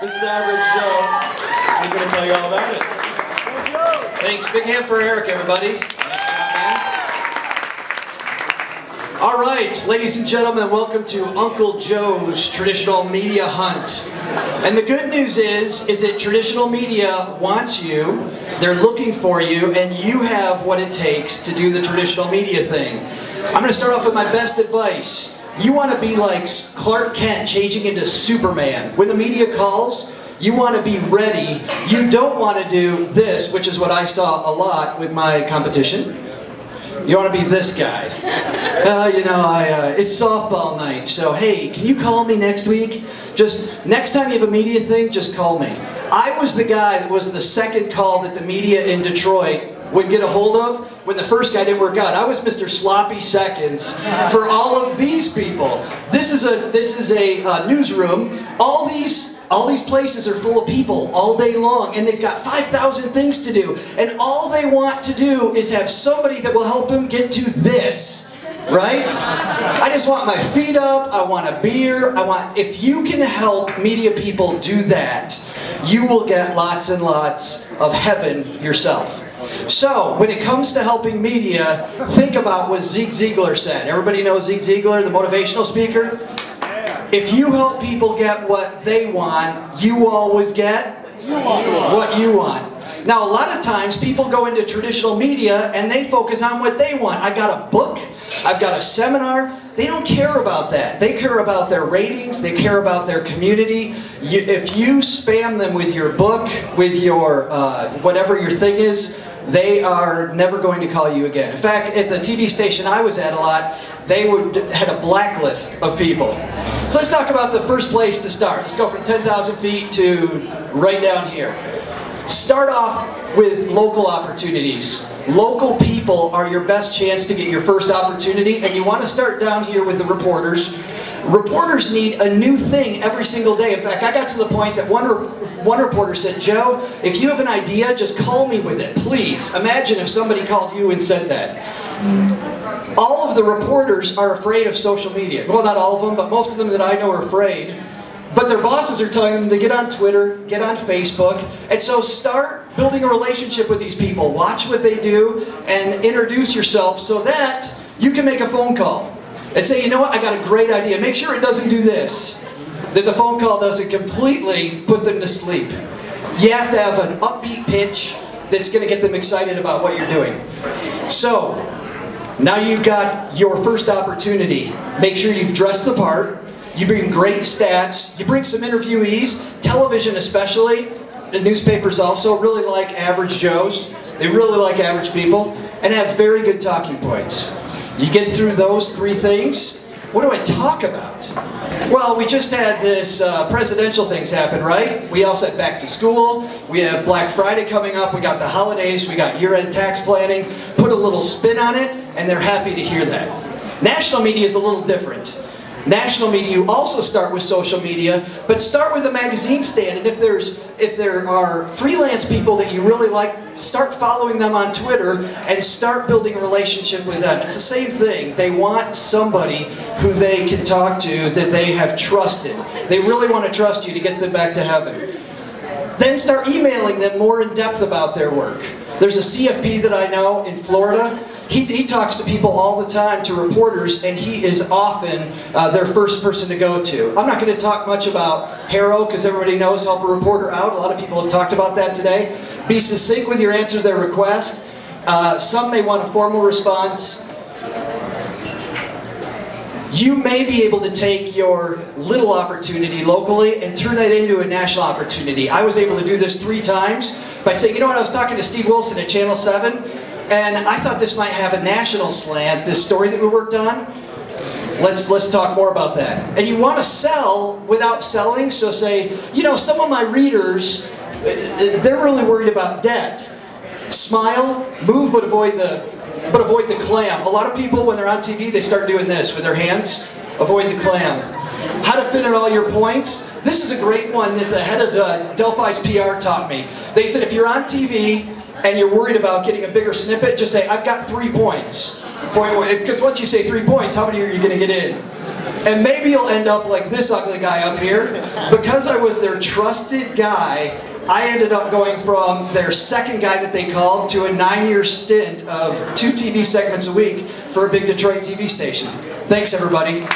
This is Average Joe. He's going to tell you all about it. Thanks. Big hand for Eric, everybody. All right, ladies and gentlemen, welcome to Uncle Joe's Traditional Media Hunt. And the good news is that traditional media wants you, they're looking for you, and you have what it takes to do the traditional media thing. I'm going to start off with my best advice. You want to be like Clark Kent changing into Superman. When the media calls, you want to be ready. You don't want to do this, which is what I saw a lot with my competition. You want to be this guy. It's softball night, so hey, can you call me next week? Just, next time you have a media thing, just call me. I was the guy that was the second call that the media in Detroit would get a hold of when the first guy didn't work out. I was Mr. Sloppy Seconds for all of these people. This is a newsroom. All these places are full of people all day long, and they've got 5,000 things to do, and all they want to do is have somebody that will help them get to this, right? I just want my feet up, I want a beer, if you can help media people do that, you will get lots and lots of heaven yourself. So, when it comes to helping media, think about what Zig Ziglar said. Everybody knows Zig Ziglar, the motivational speaker? If you help people get what they want, you always get what you want. Now, a lot of times people go into traditional media and they focus on what they want. I got a book, I've got a seminar. They don't care about that. They care about their ratings, they care about their community. If you spam them with your book, with your whatever your thing is, they are never going to call you again. In fact, at the TV station I was at a lot, they had a blacklist of people. So let's talk about the first place to start. Let's go from 10,000 feet to right down here. Start off with local opportunities. Local people are your best chance to get your first opportunity, and you want to start down here with the reporters. Reporters need a new thing every single day. In fact, I got to the point that one reporter said, Joe, if you have an idea, just call me with it, please. Imagine if somebody called you and said that. All of the reporters are afraid of social media. Well, not all of them, but most of them that I know are afraid. But their bosses are telling them to get on Twitter, get on Facebook, and so start building a relationship with these people. Watch what they do and introduce yourself so that you can make a phone call and say, you know what, I got a great idea. Make sure it doesn't do this, that the phone call doesn't completely put them to sleep. You have to have an upbeat pitch that's going to get them excited about what you're doing. So, now you've got your first opportunity. Make sure you've dressed the part. You bring great stats. You bring some interviewees. Television especially. The newspapers also really like Average Joes. They really like average people. And have very good talking points. You get through those three things. What do I talk about? Well, we just had this presidential things happen, right? We also had back to school. We have Black Friday coming up. We got the holidays. We got year-end tax planning. Put a little spin on it, and they're happy to hear that. National media is a little different. National media, you also start with social media, but start with a magazine stand. And if there are freelance people that you really like, start following them on Twitter and start building a relationship with them. It's the same thing. They want somebody who they can talk to that they have trusted. They really want to trust you to get them back to heaven. Then start emailing them more in depth about their work. There's a CFP that I know in Florida. He talks to people all the time, to reporters, and he is often their first person to go to. I'm not going to talk much about HARO, because everybody knows help a reporter out. A lot of people have talked about that today. Be succinct with your answer to their request. Some may want a formal response. You may be able to take your little opportunity locally and turn that into a national opportunity. I was able to do this 3 times by saying, you know what, I was talking to Steve Wilson at Channel 7, and I thought this might have a national slant, this story that we worked on. Let's talk more about that. And you want to sell without selling, so say, you know, some of my readers, they're really worried about debt. Smile, move, but avoid the clam. A lot of people, when they're on TV, they start doing this with their hands. Avoid the clam. How to fit in all your points. This is a great one that the head of Delphi's PR taught me. They said if you're on TV and you're worried about getting a bigger snippet, just say, I've got 3 points. Because once you say 3 points, how many are you going to get in? And maybe you'll end up like this ugly guy up here. Because I was their trusted guy, I ended up going from their second guy that they called to a 9-year stint of 2 TV segments a week for a big Detroit TV station. Thanks, everybody.